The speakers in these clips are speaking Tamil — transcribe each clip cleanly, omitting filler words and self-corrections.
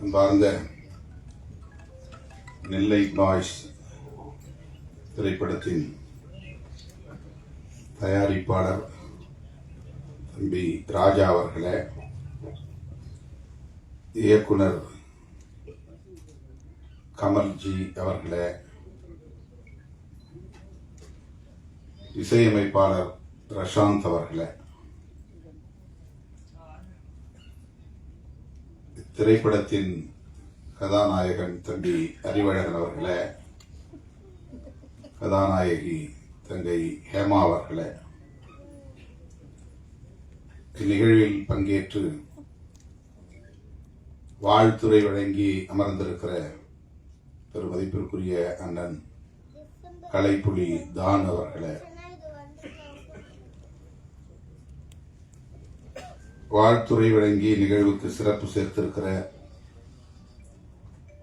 அன்பார்ந்த நெல்லை பாய்ஸ் திரைப்படத்தின் தயாரிப்பாளர் தம்பி ராஜா அவர்களே, இயக்குனர் கமல்ஜி அவர்களே, இசையமைப்பாளர் பிரசாந்த் அவர்களே, திரைப்படத்தின் கதாநாயகன் தம்பி அறிவழகன் அவர்களே, கதாநாயகி தங்கை ஹேமா அவர்களே, இந்நிகழ்வில் பங்கேற்று வாழ்த்துரை வழங்கி அமர்ந்திருக்கிற பெருமதிப்பிற்குரிய அண்ணன் கலைப்புலி தான் அவர்களே, வாழ்த்துரை வழங்கி நிகழ்வுக்கு சிறப்பு சேர்த்திருக்கிற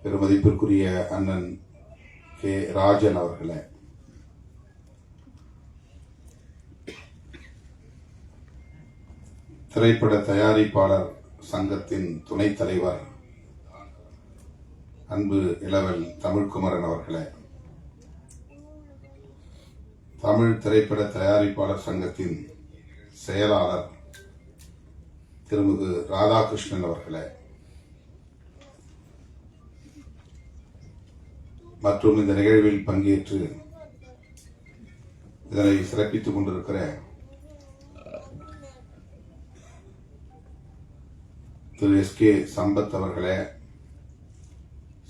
பெருமதிப்பிற்குரிய அண்ணன் கே ராஜன் அவர்களே, திரைப்பட தயாரிப்பாளர் சங்கத்தின் துணைத் தலைவர் அன்பு இளவல் தமிழ்குமரன் அவர்களே, தமிழ் திரைப்பட தயாரிப்பாளர் சங்கத்தின் செயலாளர் திருமிகு ராதாகிருஷ்ணன் அவர்களே, மற்றும் இந்த நிகழ்வில் பங்கேற்று இதனை சிறப்பித்துக் கொண்டிருக்கிற திரு எஸ்.கே. சம்பத் அவர்களே,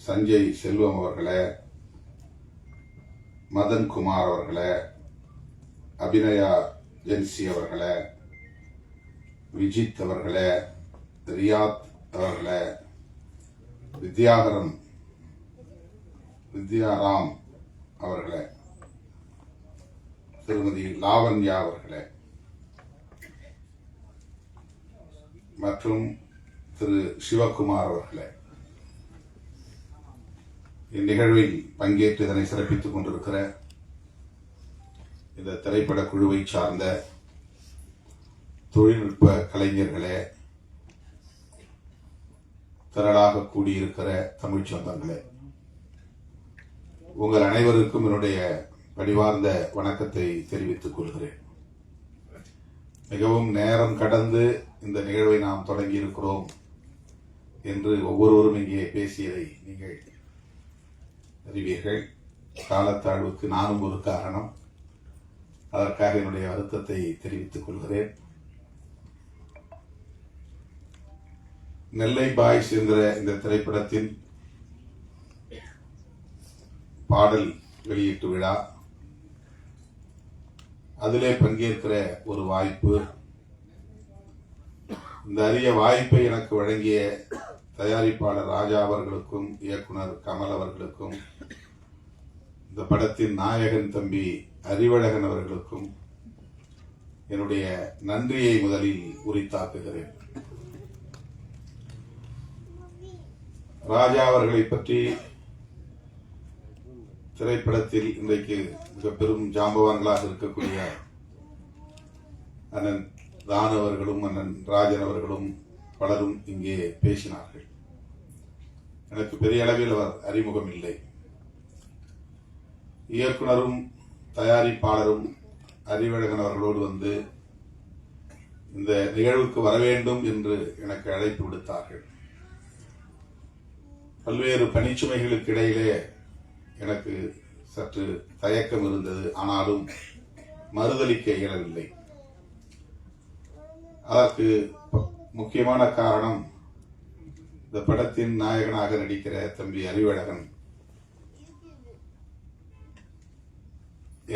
சஞ்சய் செல்வம் அவர்களே, மதன் குமார் அவர்களே, அபிநயா ஜென்சி அவர்களே, விஜித் அவர்களே, ரியாத் அவர்களே, வித்யாராம் அவர்களே, திருமதி லாவண்யா அவர்களே மற்றும் திரு சிவகுமார் அவர்களே, இந்நிகழ்வில் பங்கேற்று இதனை சிறப்பித்துக் கொண்டிருக்கிற இந்த திரைப்பட குழுவை சார்ந்த தொழில்நுட்ப கலைஞர்களே, திரளாக கூடியிருக்கிற தமிழ் சொந்தங்களே, உங்கள் அனைவருக்கும் என்னுடைய பணிவார்ந்த வணக்கத்தை தெரிவித்துக் கொள்கிறேன். மிகவும் நேரம் கடந்து இந்த நிகழ்வை நாம் தொடங்கி இருக்கிறோம் என்று ஒவ்வொருவரும் இங்கே பேசியதை நீங்கள் அறிவீர்கள். காலத்தாழ்வுக்கு நானும் ஒரு காரணம். அதற்காக என்னுடைய வருத்தத்தை தெரிவித்துக் கொள்கிறேன். நெல்லை பாய்ஸ் என்கிற இந்த திரைப்படத்தின் பாடல் வெளியீட்டு விழா, அதிலே பங்கேற்கிற ஒரு வாய்ப்பு, இந்த அரிய வாய்ப்பை எனக்கு வழங்கிய தயாரிப்பாளர் ராஜா அவர்களுக்கும் இயக்குனர் கமல் அவர்களுக்கும் இந்த படத்தின் நாயகன் தம்பி அறிவழகன் அவர்களுக்கும் என்னுடைய நன்றியை முதலில் உரித்தாக்குகிறேன். ராஜா அவர்களை பற்றி திரைப்படத்தில் இன்றைக்கு மிக பெரும் ஜாம்பவான்களாக இருக்கக்கூடிய அண்ணன் தான் அவர்களும் அண்ணன் ராஜன் அவர்களும் பலரும் இங்கே பேசினார்கள். எனக்கு பெரிய அளவில் அவர் அறிமுகம் இல்லை. இயக்குனரும் தயாரிப்பாளரும் அறிவழகன் அவர்களோடு வந்து இந்த நிகழ்வுக்கு வர வேண்டும் என்று எனக்கு அழைப்பு விடுத்தார்கள். பல்வேறு பணிச்சுமைகளுக்கு இடையிலே எனக்கு சற்று தயக்கம் இருந்தது. ஆனாலும் மறுதலிக்க இயலவில்லை. அதற்கு முக்கியமான காரணம், இந்த படத்தின் நாயகனாக நடிக்கிற தம்பி அறிவழகன்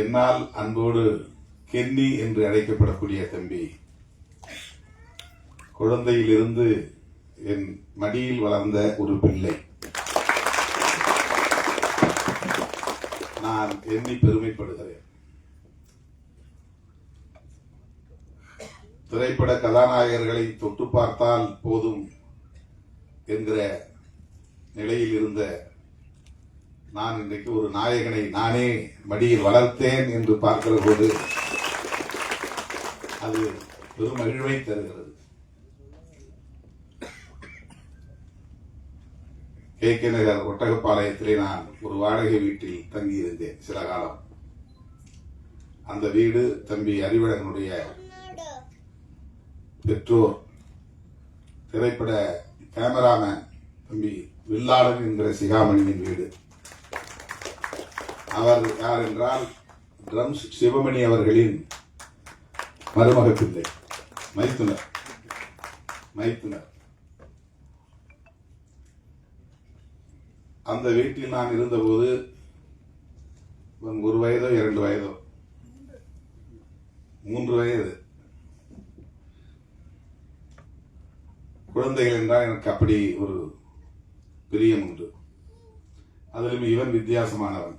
என்னால் அன்போடு கென்னி என்று அழைக்கப்படக்கூடிய தம்பி, குழந்தையிலிருந்து என் மடியில் வளர்ந்த ஒரு பிள்ளை. நான் எண்ணி பெருமைப்படுகிறேன். திரைப்பட கதாநாயகர்களை தொட்டு பார்த்தால் போதும் என்கிற நிலையில் இருந்த நான் இன்றைக்கு ஒரு நாயகனை நானே மடியில் வளர்த்தேன் என்று பார்க்கிற போது அது பெரும் மகிழ்வை தருகிறது. KK நகர் ஒட்டகப்பாளையத்திலே நான் ஒரு வாடகை வீட்டில் தங்கியிருந்தேன் சில காலம். அந்த வீடு தம்பி அறிவழகனுடைய பெற்றோர் திரைப்பட கேமராமேன் தம்பி வில்லாளன் என்கிற சிகாமணியின் வீடு. அவர் யார் என்றால் ட்ரம்ஸ் சிவமணி அவர்களின் மருமக பிள்ளை மைத்துனர். அந்த வீட்டில் நான் இருந்தபோது 1 வயதோ 2 வயதோ 3 வயது குழந்தைகள் என்றால் எனக்கு அப்படி ஒரு பிரியம் உண்டு. அதிலும் இவன் வித்தியாசமானவன்.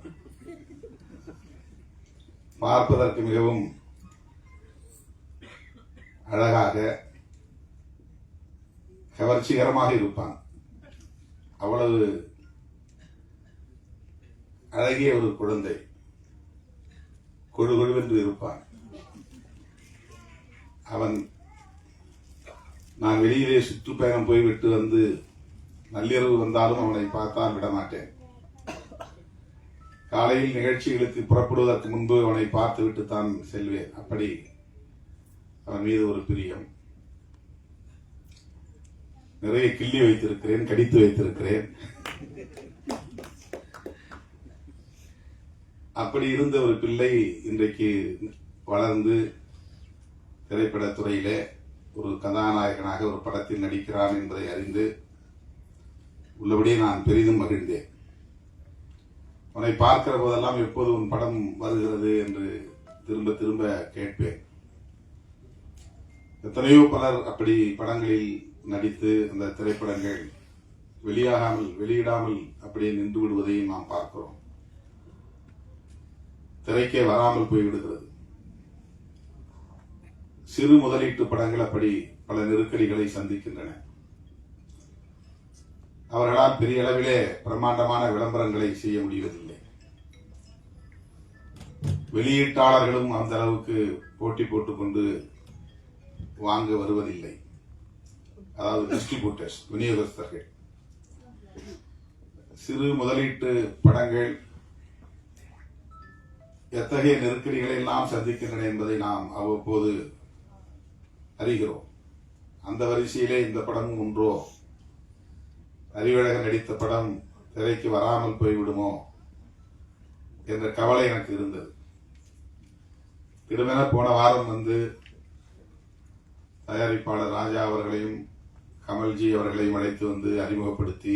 பார்ப்பதற்கு மிகவும் அழகாக கவர்ச்சிகரமாக இருப்பான். அவ்வளவு அழகிய ஒரு குழந்தை, கொழுகொழுவென்று இருப்பான். அவன் நான் வெளியிலே சுற்றுப்பயணம் போய்விட்டு வந்து நள்ளிரவு வந்தாலும் அவனை பார்த்தால் விடமாட்டேன். காலையில் நிகழ்ச்சிகளுக்கு புறப்படுவதற்கு முன்பு அவனை பார்த்துவிட்டு தான் செல்வேன். அப்படி அவன் மீது ஒரு பிரியம். நிறைய கிள்ளி வைத்திருக்கிறேன், கடித்து வைத்திருக்கிறேன். அப்படி இருந்த ஒரு பிள்ளை இன்றைக்கு வளர்ந்து திரைப்படத்துறையிலே ஒரு கதாநாயகனாக ஒரு படத்தில் நடிக்கிறான் என்பதை அறிந்து உள்ளபடியே நான் பெரிதும் மகிழ்ந்தேன். அவனை பார்க்கிற போதெல்லாம் எப்போது உன் படம் வருகிறது என்று திரும்ப திரும்ப கேட்பேன். எத்தனையோ பலர் அப்படி படங்களில் நடித்து அந்த திரைப்படங்கள் வெளியிடாமல் அப்படியே நின்று விடுவதையும் நாம் பார்க்கிறோம். திரைக்கே வராமல் போய்விடுகிறது. சிறு முதலீட்டு படங்கள் அப்படி பல நெருக்கடிகளை சந்திக்கின்றன. அவர்களால் பெரிய அளவிலே பிரம்மாண்டமான விளம்பரங்களை செய்ய முடிவதில்லை. வெளியீட்டாளர்களும் அந்த அளவுக்கு போட்டி போட்டுக்கொண்டு வாங்க வருவதில்லை. அதாவது டிஸ்ட்ரிபியூட்டர்ஸ், விநியோகஸ்தர்கள். சிறு முதலீட்டு படங்கள் எத்தகைய நெருக்கடிகளை எல்லாம் சந்திக்கின்றன என்பதை நாம் அவ்வப்போது அறிகிறோம். அந்த வரிசையிலே இந்த படமும் ஒன்றோ, அறிவழகன் நடித்த படம் திரைக்கு வராமல் போய்விடுமோ என்ற கவலை எனக்கு இருந்தது. திடமென போன வாரம் வந்து தயாரிப்பாளர் ராஜா அவர்களையும் கமல்ஜி அவர்களையும் அழைத்து வந்து அறிமுகப்படுத்தி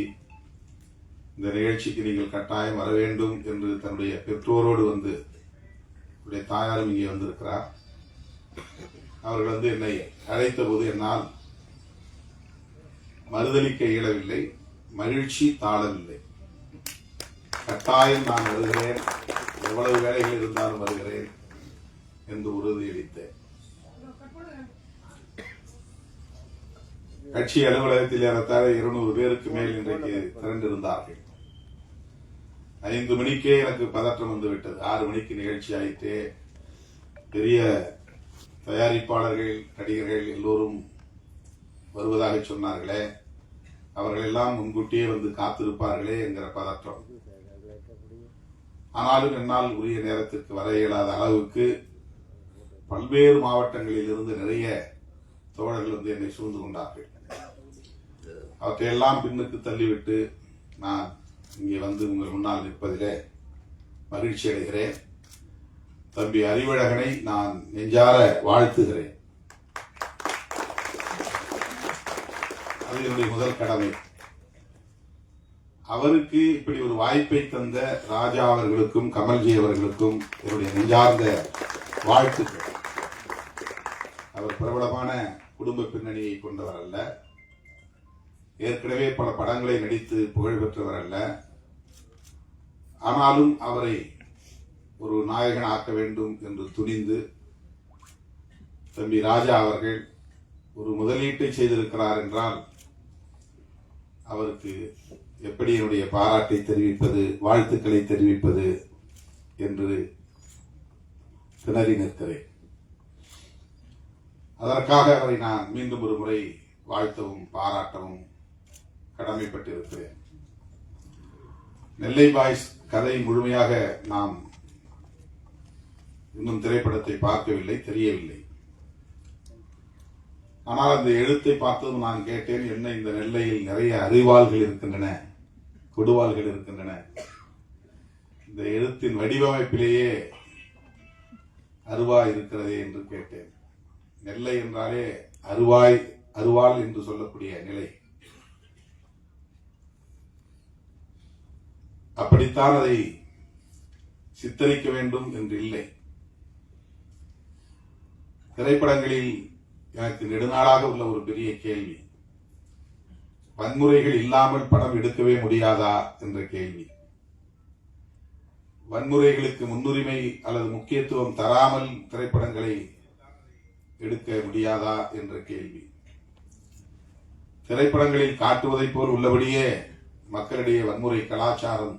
இந்த நிகழ்ச்சிக்கு நீங்கள் கட்டாயம் வர வேண்டும் என்று தன்னுடைய பெற்றோரோடு வந்து தாயாரும் இங்கே வந்திருக்கிறார். அவர்கள் வந்து என்னை அழைத்த போது என்னால் மறுதளிக்க இயலவில்லை, மகிழ்ச்சி தாழவில்லை. கட்டாயம் நான் வருகிறேன், எவ்வளவு வேலைகள் இருந்தாலும் வருகிறேன் என்று உறுதியளித்தேன். கட்சி அலுவலகத்தில் ஏறத்தாழ 200 பேருக்கு மேல் இன்றைக்கு திரண்டிருந்தார்கள். 5 மணிக்கே எனக்கு பதற்றம் வந்துவிட்டது. 6 மணிக்கு நிகழ்ச்சி ஆயிட்டு பெரிய தயாரிப்பாளர்கள், நடிகர்கள் எல்லோரும் வருவதாக சொன்னார்களே, அவர்கள் எல்லாம் முன்கூட்டியே வந்து காத்திருப்பார்களே என்கிற பதற்றம். ஆனாலும் என்னால் உரிய நேரத்திற்கு வர இயலாத அளவுக்கு பல்வேறு மாவட்டங்களில் இருந்து நிறைய தோழர்கள் வந்து என்னை சூழ்ந்து கொண்டார்கள். அவற்றையெல்லாம் பின்னுக்கு தள்ளிவிட்டு நான் இங்கே வந்து உங்கள் முன்னால் நிற்பதிலே மகிழ்ச்சி அடைகிறேன். தம்பி அறிவழகனை நான் நெஞ்சார வாழ்த்துகிறேன். அது என்னுடைய முதல் கடமை. அவருக்கு இப்படி ஒரு வாய்ப்பை தந்த ராஜா அவர்களுக்கும் கமல்ஜி அவர்களுக்கும் என்னுடைய நெஞ்சார்ந்த வாழ்த்துக்கள். அவர் பிரபலமான குடும்ப பின்னணியை கொண்டவர் அல்ல, ஏற்கனவே பல படங்களை நடித்து புகழ் பெற்றவர் அல்ல. ஆனாலும் அவரை ஒரு நாயகன் ஆக்க வேண்டும் என்று துணிந்து தம்பி ராஜா அவர்கள் ஒரு முதலீட்டை செய்திருக்கிறார் என்றால் அவருக்கு எப்படி என்னுடைய பாராட்டை தெரிவிப்பது, வாழ்த்துக்களை தெரிவிப்பது என்று திணறி நிற்கிறேன். அதற்காக அவரை நான் மீண்டும் ஒரு முறை வாழ்த்தவும் பாராட்டவும் கடமைப்பட்டிருக்கிறேன். நெல்லை பாய்ஸ் கதை முழுமையாக நாம் இன்னும் திரைப்படத்தை பார்க்கவில்லை, தெரியவில்லை. ஆனால் அந்த எழுத்தை பார்த்ததும் நான் கேட்டேன், என்ன இந்த நெல்லையில் நிறைய அறிவாள்கள் இருக்கின்றன, கொடுவாள்கள் இருக்கின்றன. இந்த எழுத்தின் வடிவமைப்பிலேயே அருவா இருக்கிறதே என்று கேட்டேன். நெல்லை என்றாலே அருவாள் என்று சொல்லக்கூடிய நிலை. அப்படித்தான் அதை சித்தரிக்க வேண்டும் என்று இல்லை. திரைப்படங்களில் எனக்கு நெடுநாளாக உள்ள ஒரு பெரிய கேள்வி, வன்முறைகள் இல்லாமல் படம் எடுக்கவே முடியாதா என்ற கேள்வி. வன்முறைகளுக்கு முன்னுரிமை அல்லது முக்கியத்துவம் தராமல் திரைப்படங்களை எடுக்க முடியாதா என்ற கேள்வி. திரைப்படங்களில் காட்டுவதைப் போல் உள்ளபடியே மக்களிடையே வன்முறை கலாச்சாரம்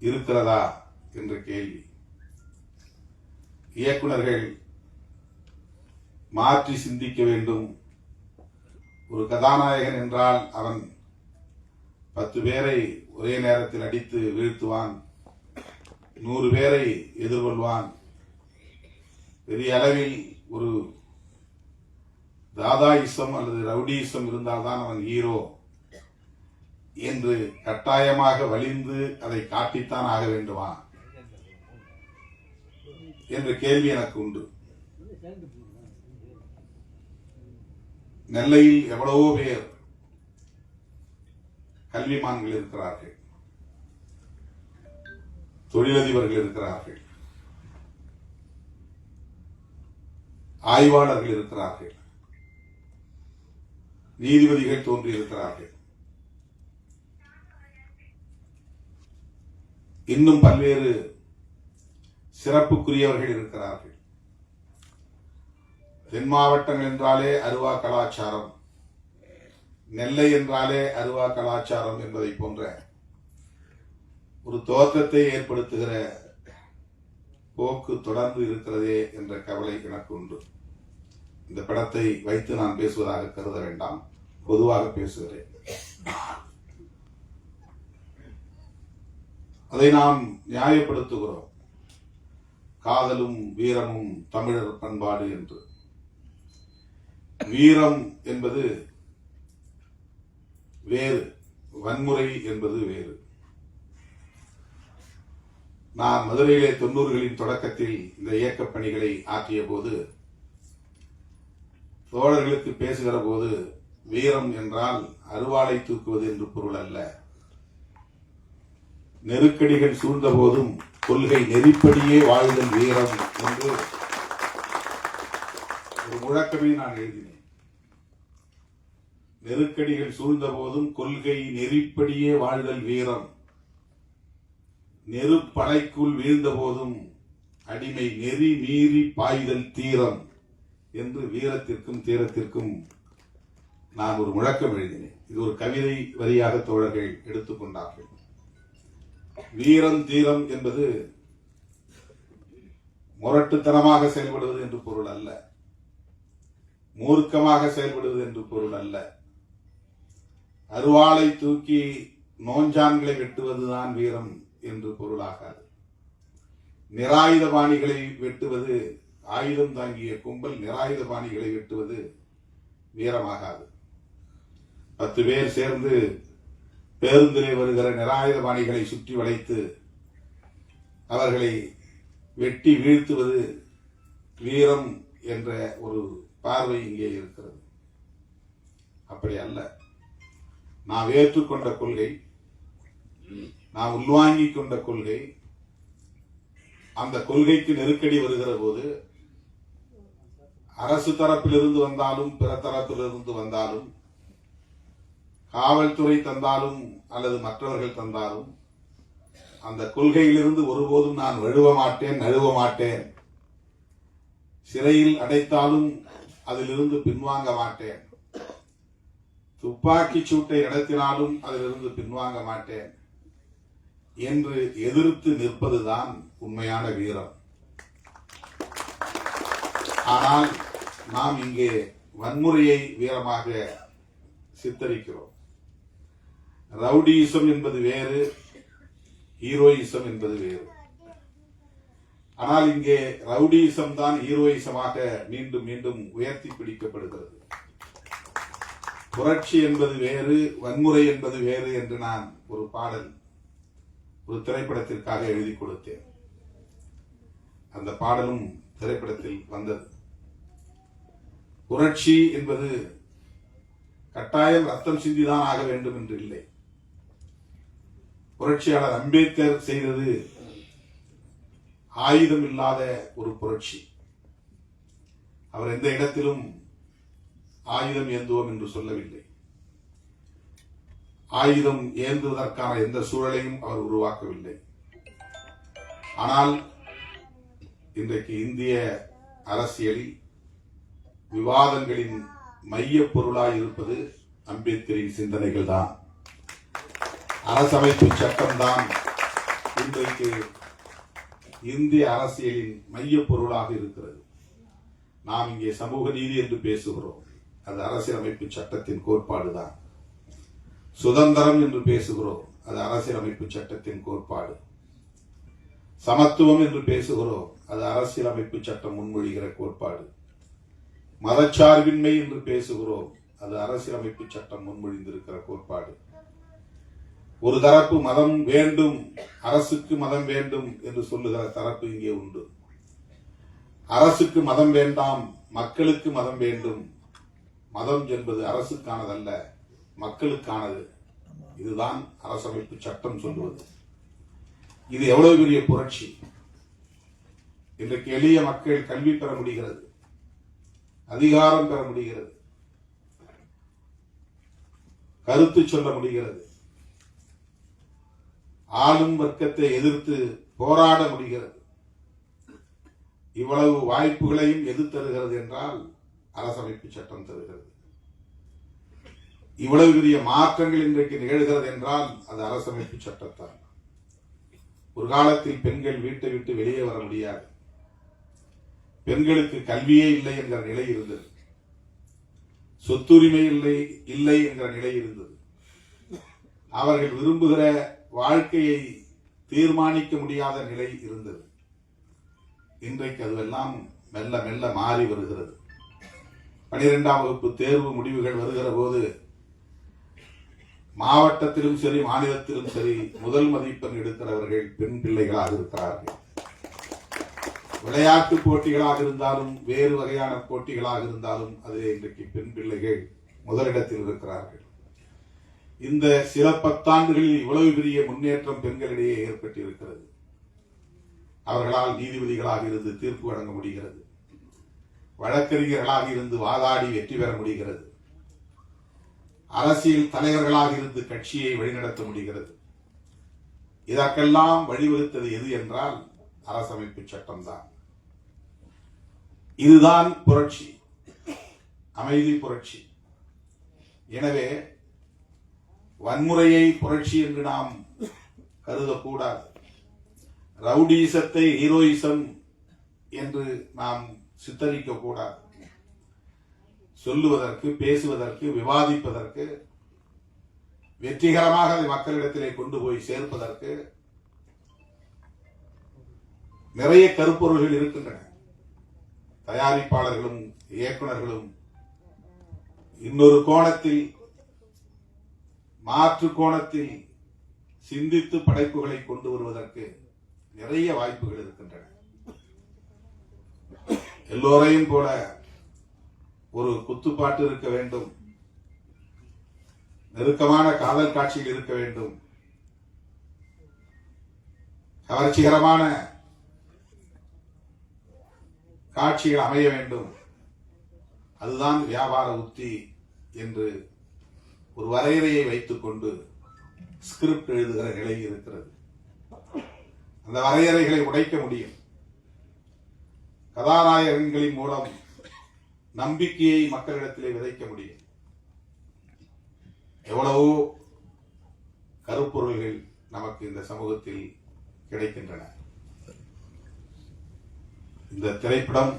இருக்கிறதா என்ற கேள்வி. இயக்குனர்கள் மாற்றி சிந்திக்க வேண்டும். ஒரு கதாநாயகன் என்றால் அவன் 10 பேரை ஒரே நேரத்தில் அடித்து வீழ்த்துவான், 100 பேரை எதிர்கொள்வான். பெரிய அளவில் ஒரு தாதாயிசம் அல்லது ரவுடியிசம் இருந்தால்தான் அவன் ஹீரோ என்று கட்டாயமாக வலிந்து அதை காட்டித்தான் ஆக வேண்டுமா என்ற கேள்வி எனக்கு உண்டு. நெல்லையில் எவ்வளவோ பேர் கல்விமான்கள் இருக்கிறார்கள், தொழிலதிபர்கள் இருக்கிறார்கள், ஆய்வாளர்கள் இருக்கிறார்கள், நீதிபதிகள் தோன்றியிருக்கிறார்கள். இன்னும் பல்வேறு சிறப்புக்குரியவர்கள் இருக்கிறார்கள். தென் மாவட்டங்கள் என்றாலே அருவா கலாச்சாரம், நெல்லை என்றாலே அருவா கலாச்சாரம் என்பதை போன்ற ஒரு தோற்றத்தை ஏற்படுத்துகிற போக்கு தொடர்ந்து இருக்கிறதே என்ற கவலை எனக்கு உண்டு. இந்த படத்தை வைத்து நான் பேசுவதாக கருத வேண்டாம், பொதுவாக பேசுகிறேன். அதை நாம் நியாயப்படுத்துகிறோம், காதலும் வீரமும் தமிழர் பண்பாடு என்று. வீரம் என்பது வேறு, வன்முறை என்பது வேறு. நான் மதுரையிலே 90களின் தொடக்கத்தில் இந்த இயக்கப் பணிகளை ஆற்றிய போது தோழர்களுக்கு பேசுகிற போது வீரம் என்றால் அருவாளை தூக்குவது என்று பொருள் அல்ல. நெருக்கடிகள் சூழ்ந்த போதும் கொள்கை நெறிப்படியே வாழ்தல் வீரம் என்று ஒரு முழக்கமே நான் எழுதினேன். நெருக்கடிகள் சூழ்ந்த போதும் கொள்கை நெறிப்படியே வாழ்தல் வீரம், நெருப்படைக்குள் வீழ்ந்த போதும் அடிமை நெறி மீறி பாய்தல் தீரம் என்று வீரத்திற்கும் தீரத்திற்கும் நான் ஒரு முழக்கம் எழுதினேன். இது ஒரு கவிதை வரியாக தோழர்கள் எடுத்துக்கொண்டார்கள். வீரம் தீரம் என்பது முரட்டுத்தனமாக செயல்படுவது என்று பொருள் அல்ல, மூர்க்கமாக செயல்படுவது என்று பொருள் அல்ல. அருவாளை தூக்கி நோஞ்சான்களை வெட்டுவதுதான் வீரம் என்று பொருளாகாது. நிராயுதபாணிகளை வெட்டுவது, ஆயுதம் தாங்கிய கும்பல் நிராயுதபாணிகளை வெட்டுவது வீரமாகாது. 10 பேர் சேர்ந்து பேருந்திலே வருகிற நிராயுதபாணிகளை சுற்றி வளைத்து அவர்களை வெட்டி வீழ்த்துவது வீரம் என்ற ஒரு பார்வை இங்கே இருக்கிறது. அப்படி அல்ல. நாம் ஏற்றுக்கொண்ட கொள்கை, நாம் உள்வாங்கிக் கொண்ட கொள்கை, அந்த கொள்கைக்கு நெருக்கடி வருகிற போது அரசு தரப்பிலிருந்து வந்தாலும் பிற தரப்பிலிருந்து வந்தாலும், காவல்துறை தந்தாலும் அல்லது மற்றவர்கள் தந்தாலும், அந்த கொள்கையிலிருந்து ஒருபோதும் நான் வழுவ மாட்டேன், நழுவ மாட்டேன் சிறையில் அடைத்தாலும் அதிலிருந்து பின்வாங்க மாட்டேன், துப்பாக்கி சூட்டை நடத்தினாலும் அதிலிருந்து பின்வாங்க மாட்டேன் என்று எதிர்த்து நிற்பதுதான் உண்மையான வீரம். ஆனால் நாம் இங்கே வன்முறையை வீரமாக சித்தரிக்கிறோம். ரவுடியிசம் என்பது வேறு, ஹீரோயிசம் என்பது வேறு. ஆனால் இங்கே ரவுடியிசம் தான் ஹீரோயிசமாக மீண்டும் மீண்டும் உயர்த்தி பிடிக்கப்படுகிறது. புரட்சி என்பது வேறு, வன்முறை என்பது வேறு என்று நான் ஒரு பாடல் ஒரு திரைப்படத்திற்காக எழுதி கொடுத்தேன். அந்த பாடலும் திரைப்படத்தில் வந்தது. புரட்சி என்பது கட்டாயம் ரத்தம் சிந்திதான் ஆக வேண்டும் என்று இல்லை. புரட்சியாளர் அம்பேத்கர் செய்தது ஆயுதம் இல்லாத ஒரு புரட்சி. அவர் எந்த இடத்திலும் ஆயுதம் ஏந்துவோம் என்று சொல்லவில்லை. ஆயுதம் ஏந்துவதற்கான எந்த சூழலையும் அவர் உருவாக்கவில்லை. ஆனால் இன்றைக்கு இந்திய அரசியலில் விவாதங்களின் மைய பொருளாய் இருப்பது அம்பேத்கரின் சிந்தனைகள் தான். அரசமைப்பு சட்டம் தான் இன்றைக்கு இந்திய அரசியலின் மைய பொருளாக இருக்கிறது. நாம் இங்கே சமூக நீதி என்று பேசுகிறோம், அது அரசியலமைப்பு சட்டத்தின் கோட்பாடுதான். சுதந்திரம் என்று பேசுகிறோம், அது அரசியலமைப்பு சட்டத்தின் கோட்பாடு. சமத்துவம் என்று பேசுகிறோம், அது அரசியலமைப்பு சட்டம் முன்மொழிகிற கோட்பாடு. மதச்சார்பின்மை என்று பேசுகிறோம், அது அரசியலமைப்பு சட்டம் முன்மொழிந்திருக்கிற கோட்பாடு. ஒரு தரப்பு மதம் வேண்டும், அரசுக்கு மதம் வேண்டும் என்று சொல்லுகிற தரப்பு இங்கே உண்டு. அரசுக்கு மதம் வேண்டாம், மக்களுக்கு மதம் வேண்டும். மதம் என்பது அரசுக்கானதல்ல, மக்களுக்கானது. இதுதான் அரசமைப்பு சட்டம் சொல்லுவது. இது எவ்வளவு பெரிய புரட்சி! இன்றைக்கு எளிய மக்கள் கல்வி பெற முடிகிறது, அதிகாரம் பெற முடிகிறது, கருத்து சொல்ல முடிகிறது, ஆளும் வர்க்கத்தை எதிர்த்து போராட முடிகிறது. இவ்வளவு வாய்ப்புகளையும் எது தருகிறது என்றால் அரசமைப்பு சட்டம் தருகிறது. இவ்வளவு பெரிய மாற்றங்கள் இன்றைக்கு நிகழ்கிறது என்றால் அது அரசமைப்பு சட்டத்தான். ஒரு காலத்தில் பெண்கள் வீட்டை விட்டு வெளியே வர முடியாது, பெண்களுக்கு கல்வியே இல்லை என்கிற நிலை இருந்தது, சொத்துரிமை இல்லை என்கிற நிலை இருந்தது. அவர்கள் விரும்புகிற வாழ்க்கையை தீர்மானிக்க முடியாத நிலை இருந்தது. இன்றைக்கு அதுவெல்லாம் மெல்ல மெல்ல மாறி வருகிறது. 12ஆம் வகுப்பு தேர்வு முடிவுகள் வருகிற போது மாவட்டத்திலும் சரி, மாநிலத்திலும் சரி, முதல் மதிப்பெண் எடுக்கிறவர்கள் பெண் பிள்ளைகளாக இருக்கிறார்கள். விளையாட்டு போட்டிகளாக இருந்தாலும், வேறு வகையான போட்டிகளாக இருந்தாலும் அதிலே இன்றைக்கு பெண் பிள்ளைகள் முதலிடத்தில் இருக்கிறார்கள். இந்த சில பத்தாண்டுகளில் இவ்வளவு பெரிய முன்னேற்றம் பெண்களிடையே ஏற்பட்டிருக்கிறது. அவர்களால் நீதிபதிகளாக இருந்து தீர்ப்பு வழங்க முடிகிறது, வழக்கறிஞர்களாக இருந்து வாதாடி வெற்றி பெற முடிகிறது, அரசியல் தலைவர்களாக இருந்து கட்சியை வழிநடத்த முடிகிறது. இதற்கெல்லாம் வழிவகுத்தது எது என்றால் அரசமைப்பு சட்டம்தான். இதுதான் புரட்சி, அமைதி புரட்சி. எனவே வன்முறையை புரட்சி என்று நாம் கருதக்கூடாது. ரவுடிசத்தை ஹீரோயிசம் என்று நாம் சித்தரிக்க கூடாது. சொல்லுவதற்கு, பேசுவதற்கு, விவாதிப்பதற்கு, வெற்றிகரமாக அதை மக்களிடத்திலே கொண்டு போய் சேர்ப்பதற்கு நிறைய கருப்பொருள்கள் இருக்கின்றன. தயாரிப்பாளர்களும் இயக்குநர்களும் இன்னொரு கோணத்தில், மாற்று கோணத்தில் சிந்தித்து படைப்புகளை கொண்டு வருவதற்கு நிறைய வாய்ப்புகள் இருக்கின்றன. எல்லோரையும் போல ஒரு குத்துப்பாட்டு இருக்க வேண்டும், நெருக்கமான காதல் காட்சியில் இருக்க வேண்டும், கவர்ச்சிகரமான காட்சிகள் அமைய வேண்டும். அதுதான் வியாபார உத்தி என்று ஒரு வரையறையை வைத்துக் கொண்டு ஸ்கிரிப்ட் எழுதுகிற நிலை இருக்கிறது. அந்த வரையறைகளை உடைக்க முடியும். கதாநாயகங்களின் மூலம் நம்பிக்கையை மக்களிடத்திலே விதைக்க முடியும். எவ்வளவோ கருப்பொருள்கள் நமக்கு இந்த சமூகத்தில் கிடைக்கின்றன. இந்த திரைப்படம்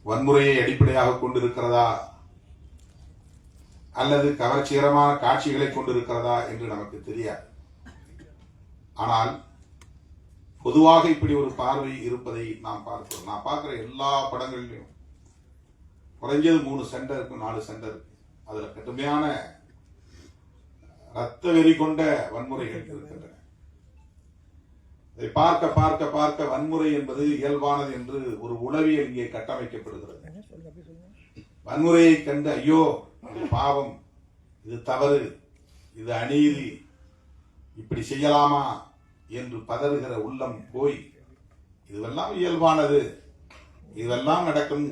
வன்முறையை அடிப்படையாக கொண்டிருக்கிறதா அல்லது கவர்ச்சிகரமான காட்சிகளை கொண்டிருக்கிறதா என்று நமக்கு தெரியாது. ஆனால் பொதுவாக இப்படி ஒரு பார்வை இருப்பதை நாம் பார்க்கிறோம். நான் பார்க்கிற எல்லா படங்களிலும் குறைஞ்சது 3 சண்டை இருக்கும், 4 சண்டை இருக்கு. அதுல கடுமையான ரத்த வெறி கொண்ட வன்முறைகள் இருக்கின்றன. இதை பார்க்க பார்க்க பார்க்க வன்முறை என்பது இயல்பானது என்று ஒரு உளவியல் இங்கே கட்டமைக்கப்படுகிறது. வன்முறையை கண்டு ஐயோ இது பாவம், இது தவறு, இது அநீதி, இப்படி செய்யலாமா என்று பதறுகிற உள்ளம் போய் இதுவெல்லாம் இயல்பானது, இதுவெல்லாம் நடக்கும்,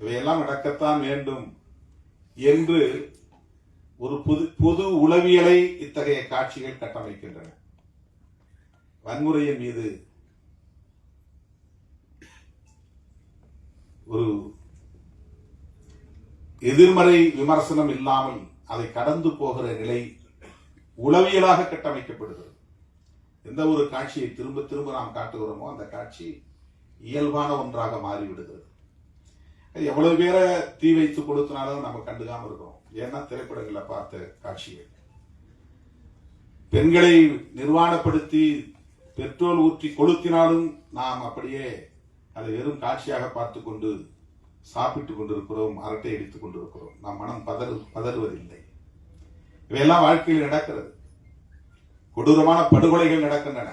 இவையெல்லாம் நடக்கத்தான் வேண்டும் என்று ஒரு பொது உளவியலை இத்தகைய காட்சிகள் கட்டமைக்கின்றன. வன்முறையின் மீது ஒரு எதிர்மறை விமர்சனம் இல்லாமல் அதை கடந்து போகிற நிலை உளவியலாக கட்டமைக்கப்படுகிறது. எந்த ஒரு காட்சியை திரும்ப திரும்ப நாம் காட்டுகிறோமோ அந்த காட்சி இயல்பான ஒன்றாக மாறிவிடுகிறது. எவ்வளவு பேரை தீ வைத்து கொடுத்தனாலும் நம்ம கண்டுக்காம இருக்கிறோம். ஏன்னா திரைப்படங்களை பார்த்த காட்சிகள் பெண்களை நிர்வாணப்படுத்தி பெட்ரோல் ஊற்றி கொளுத்தினாலும் நாம் அப்படியே அதை வெறும் காட்சியாக பார்த்து கொண்டு சாப்பிட்டுக் கொண்டிருக்கிறோம், அரட்டை அடித்துக் கொண்டிருக்கிறோம். நம் மனம் பதறுவதில்லை. இவையெல்லாம் வாழ்க்கையில் நடக்கிறது. கொடூரமான படுகொலைகள் நடக்கின்றன.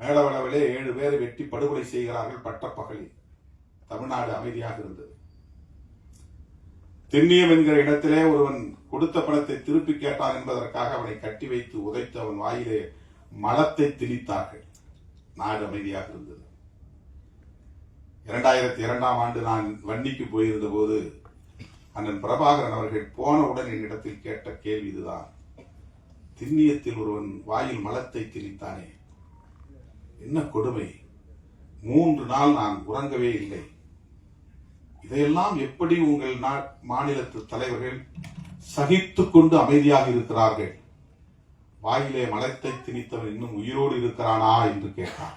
மேலவளவிலே 7 பேரை வெட்டி படுகொலை செய்கிறார்கள் பட்டப்பகலில். தமிழ்நாடு அமைதியாக இருந்தது. திண்ணியம் என்கிற இடத்திலே ஒருவன் கொடுத்த பணத்தை திருப்பி கேட்டான் என்பதற்காக அவனை கட்டி வைத்து உதைத்து அவன் வாயிலே மலத்தை திணித்தார்கள். நாடு அமைதியாக இருந்தது. 2002ஆம் ஆண்டு நான் வன்னிக்கு போயிருந்த போது அண்ணன் பிரபாகரன் அவர்கள் போனவுடன் என்னிடத்தில் கேட்ட கேள்வி இதுதான். திண்ணியத்தில் ஒருவன் வாயில் மலத்தை திணித்தானே, என்ன கொடுமை, 3 நாள் நான் உறங்கவே இல்லை. இதையெல்லாம் எப்படி உங்கள் மாநிலத்து தலைவர்கள் சகித்துக் கொண்டு அமைதியாக இருக்கிறார்கள்? வாயிலே மலத்தை திணித்தவன் இன்னும் உயிரோடு இருக்கிறானா என்று கேட்டான்.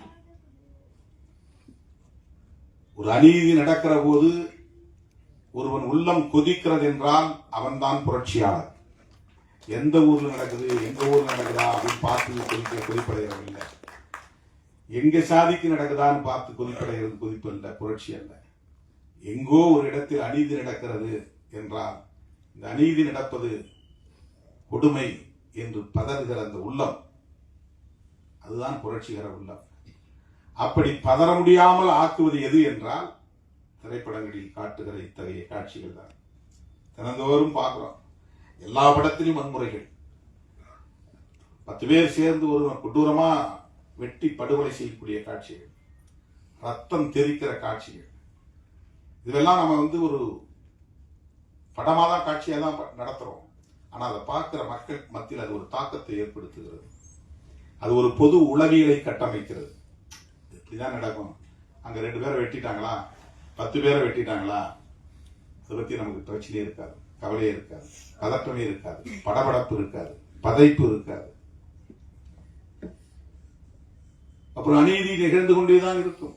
ஒரு அநீதி நடக்கிற போது ஒருவன் உள்ளம் கொதிக்கிறது என்றால் அவன்தான் புரட்சியாளர். எந்த ஊர்ல நடக்குது, எங்க ஊர்ல நடக்குதா அப்படின்னு பார்த்து கொதிப்படைகிறதில்லை. எங்க சாதிக்கு நடக்குதான்னு பார்த்து கொதிப்படைகிறது கொதிப்பு அல்ல, புரட்சி அல்ல. எங்கோ ஒரு இடத்தில் அநீதி நடக்கிறது என்றால் இந்த அநீதி நடப்பது கொடுமை என்று பதறுகிற அந்த உள்ளம், அதுதான் புரட்சிகர உள்ளம். அப்படி பதற முடியாமல் ஆக்குவது எது என்றால் திரைப்படங்களில் காட்டுகிற இத்தகைய காட்சிகள் தான். தினந்தோறும் பார்க்கிறோம். எல்லா படத்திலும் வன்முறைகள். 10 பேர் சேர்ந்து ஒருவன் கொடூரமா வெட்டி படுகொலை செய்யக்கூடிய காட்சிகள், ரத்தம் தெரிக்கிற காட்சிகள், இதெல்லாம் நம்ம ஒரு படமா தான் காட்சியா தான் நடத்துறோம். ஆனா அதை பார்க்கிற மக்கள் மத்தியில் அது ஒரு தாக்கத்தை ஏற்படுத்துகிறது. அது ஒரு பொது உளவியலை கட்டமைக்கிறது. இப்படிதான் நடக்கும். அங்க 2 பேரை வெட்டிட்டாங்களா, 10 பேரை வெட்டிட்டாங்களா, அதை பத்தி நமக்கு பிரச்சனையே இருக்காது, கவலையே இருக்காது, பதற்றமே இருக்காது, படபடப்பு இருக்காது, பதைப்பு இருக்காது. அப்புறம் அநீதி நிகழ்ந்து கொண்டேதான் இருக்கும்.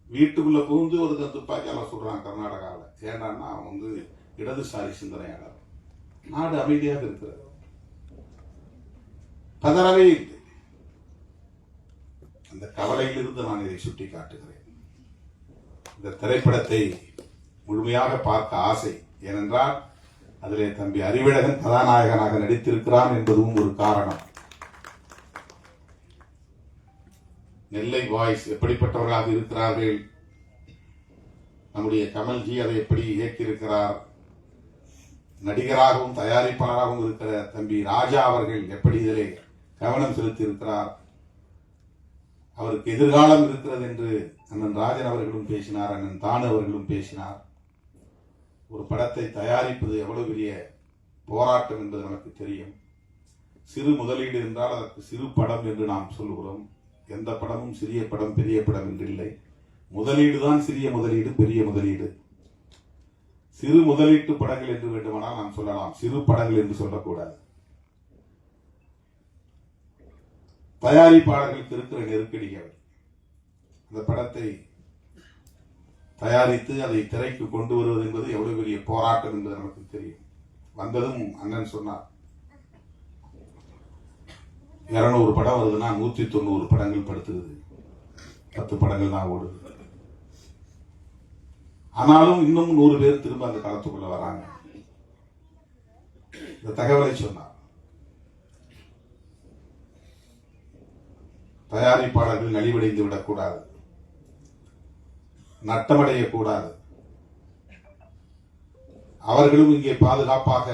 வீட்டுக்குள்ள புகுந்து ஒரு துப்பாக்கியால சொல்றான் கர்நாடகாவில். ஏண்டான்னா அவன் இடதுசாரி சிந்தனையாளர். நாடு அமைதியாக இருக்கிறது, பதறவே இல்லை. அந்த கவலையிலிருந்து நான் இதை சுட்டி காட்டுகிறேன். இந்த திரைப்படத்தை முழுமையாக பார்க்க ஆசை. ஏனென்றால் அதிலே தம்பி அறிவழகன் கதாநாயகனாக நடித்திருக்கிறான் என்பதும் ஒரு காரணம். நெல்லை பாய்ஸ் எப்படிப்பட்டவர்களாக இருக்கிறார்கள், நம்முடைய கமல்ஜி அதை எப்படி இயக்கியிருக்கிறார், நடிகராகவும் தயாரிப்பாளராகவும் இருக்கிற தம்பி ராஜா அவர்கள் எப்படி இதிலே கவனம் செலுத்தி இருக்கிறார், அவருக்கு எதிர்காலம் இருக்கிறது என்று அண்ணன் ராஜன் அவர்களும் பேசினார், அண்ணன் தானு அவர்களும் பேசினார். ஒரு படத்தை தயாரிப்பது எவ்வளவு பெரிய போராட்டம் என்பது நமக்கு தெரியும். சிறு முதலீடு என்றால் அதற்கு சிறு படம் என்று நாம் சொல்லுகிறோம். எந்த படமும் சிறிய படம் பெரிய படம் என்று இல்லை. முதலீடு தான் சிறிய முதலீடு, பெரிய முதலீடு. சிறு முதலீட்டு படங்கள் என்று வேண்டுமானால் நாம் சொல்லலாம், சிறு படங்கள் என்று சொல்லக்கூடாது. தயாரிப்பாளர்களுக்கு இருக்கிற நெருக்கடிகள், அந்த படத்தை தயாரித்து அதை திரைக்கு கொண்டு வருவது என்பது எவ்வளவு பெரிய போராட்டம் என்பது நமக்கு தெரியும். வந்ததும் அண்ணன் சொன்னார், 200 படம் வருதுன்னா 190 படங்கள் படுத்துது, 10 படங்கள் தான் ஓடுது. ஆனாலும் இன்னும் 100 பேர் திரும்ப அந்த களத்துக்குள்ள வராங்க. இந்த தகவலை சொன்னார். தயாரிப்பாளர்கள் நலிவடைந்து விடக்கூடாது, நட்டமடையக்கூடாது. அவர்களும் இங்கே பாதுகாப்பாக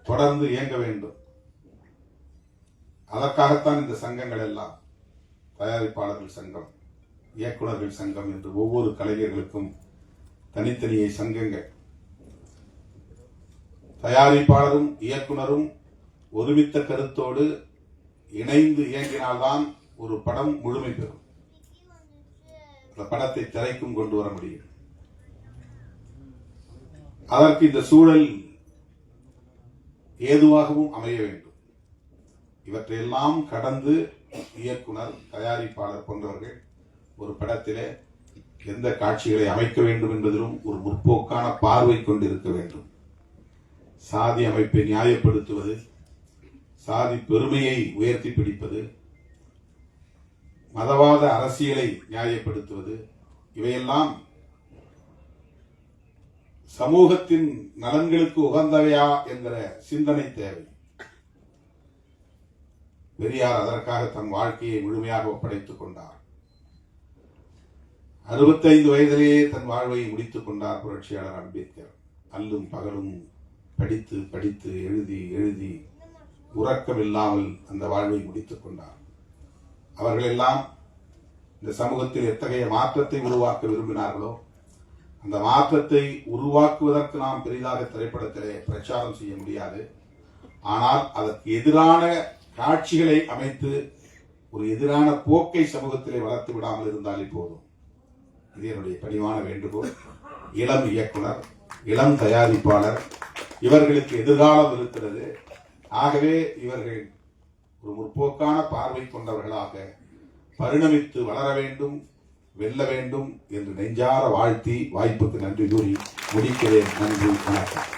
தொடர்ந்து இயங்க வேண்டும். அதற்காகத்தான் இந்த சங்கங்கள் எல்லாம், தயாரிப்பாளர்கள் சங்கம், இயக்குநர்கள் சங்கம் என்று ஒவ்வொரு கலைஞர்களுக்கும் தனித்தனியே சங்கங்கள். தயாரிப்பாளரும் இயக்குனரும் ஒருமித்த கருத்தோடு இணைந்து இயங்கினால்தான் ஒரு படம் முழுமை பெறும். அந்த படத்தை திரைக்கும் கொண்டு வர முடியும். அதற்கு இந்த சூழல் ஏதுவாகவும் அமைய வேண்டும். இவற்றையெல்லாம் கடந்து இயக்குனர், தயாரிப்பாளர் போன்றவர்கள் ஒரு படத்திலே எந்த காட்சிகளை அமைக்க வேண்டும் என்பதிலும் ஒரு முற்போக்கான பார்வை கொண்டிருக்க வேண்டும். சாதி அமைப்பை நியாயப்படுத்துவது, சாதி பெருமையை உயர்த்தி பிடிப்பது, மதவாத அரசியலை நியாயப்படுத்துவது, இவையெல்லாம் சமூகத்தின் நலன்களுக்கு உகந்தவையா என்கிற சிந்தனை தேவை. பெரியார் அதற்காக தன் வாழ்க்கையை முழுமையாக ஒப்படைத்துக் கொண்டார். 65 வயதிலேயே தன் வாழ்வை முடித்துக் கொண்டார் புரட்சியாளர் அம்பேத்கர். அல்லும் பகலும் படித்து படித்து எழுதி எழுதி உறக்கமில்லாமல் அந்த வாழ்வை முடித்துக் கொண்டார். அவர்களெல்லாம் இந்த சமூகத்தில் எத்தகைய மாற்றத்தை உருவாக்க விரும்பினார்களோ அந்த மாற்றத்தை உருவாக்குவதற்கு நாம் பெரிதாக திரைப்படத்திலே பிரச்சாரம் செய்ய முடியாது. ஆனால் அதற்கு எதிரான காட்சிகளை அமைத்து ஒரு எதிரான போக்கை சமூகத்திலே வளர்த்து விடாமல் இருந்தாலே போதும். இது என்னுடைய பணிவான வேண்டுகோள். இளம் இயக்குனர், இளம் தயாரிப்பாளர், இவர்களுக்கு எதிர்காலம் இருக்கிறது. ஆகவே இவர்கள் ஒரு முற்போக்கான பார்வை கொண்டவர்களாக பரிணமித்து வளர வேண்டும், வெல்ல வேண்டும் என்று நெஞ்சார வாழ்த்தி வாய்ப்புக்கு நன்றி கூறி முடிக்கிறேன். நன்றி, வணக்கம்.